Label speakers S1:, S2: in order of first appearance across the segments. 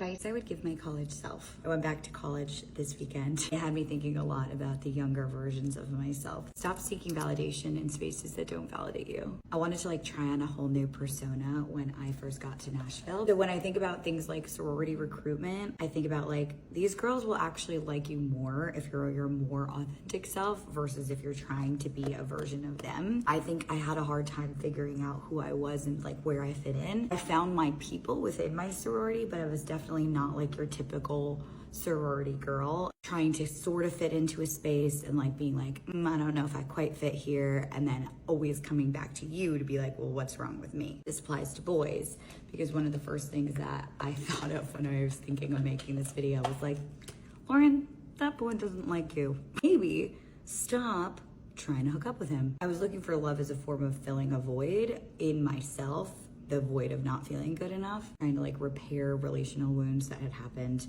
S1: Advice I would give my college self. I went back to college this weekend. It had me thinking a lot about the younger versions of myself. Stop seeking validation in spaces that don't validate you. I wanted to try on a whole new persona when I first got to Nashville. So when I think about things like sorority recruitment, I think about these girls will actually like you more if you're your more authentic self versus if you're trying to be a version of them. I think I had a hard time figuring out who I was and where I fit in. I found my people within my sorority, but I was definitely not your typical sorority girl trying to sort of fit into a space and being I don't know if I quite fit here, and then always coming back to you to be well, what's wrong with me? This applies to boys, because one of the first things that I thought of when I was thinking of making this video was Lauren, that boy doesn't like you. Maybe stop trying to hook up with him. I was looking for love as a form of filling a void in myself, the void of not feeling good enough, trying to repair relational wounds that had happened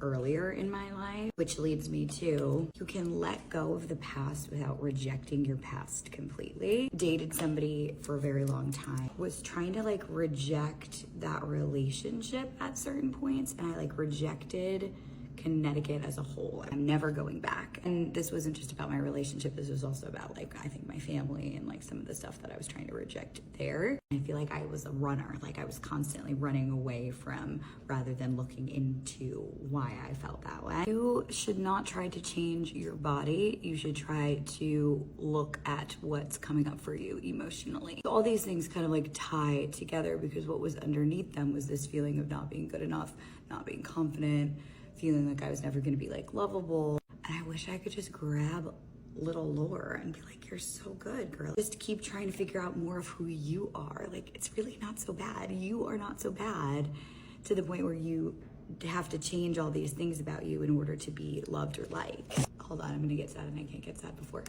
S1: earlier in my life, which leads me to, you can let go of the past without rejecting your past completely. Dated somebody for a very long time, was trying to reject that relationship at certain points, and I rejected Connecticut as a whole. I'm never going back. And this wasn't just about my relationship, this was also about I think my family and some of the stuff that I was trying to reject there. I feel I was a runner, I was constantly running away from rather than looking into why I felt that way. You should not try to change your body. You should try to look at what's coming up for you emotionally. All these things kind of tie together, because what was underneath them was this feeling of not being good enough, not being confident, feeling I was never gonna be lovable. And I wish I could just grab little Laura and be you're so good, girl. Just keep trying to figure out more of who you are. It's really not so bad. You are not so bad, to the point where you have to change all these things about you in order to be loved or liked. Hold on, I'm gonna get sad, and I can't get sad before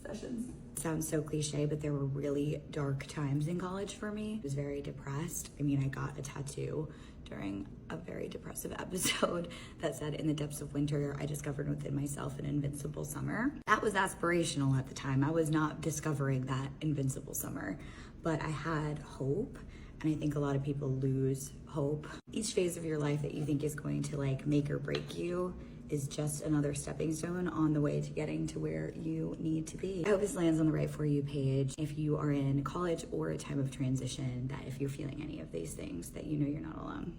S1: sessions. Sounds so cliche, but there were really dark times in college for me. I was very depressed. I got a tattoo during a very depressive episode that said, "In the depths of winter, I discovered within myself an invincible summer." That was aspirational at the time. I was not discovering that invincible summer, but I had hope. And I think a lot of people lose hope. Each phase of your life that you think is going to make or break you is just another stepping stone on the way to getting to where you need to be. I hope this lands on the right For You page. If you are in college or a time of transition, that if you're feeling any of these things, that you know you're not alone.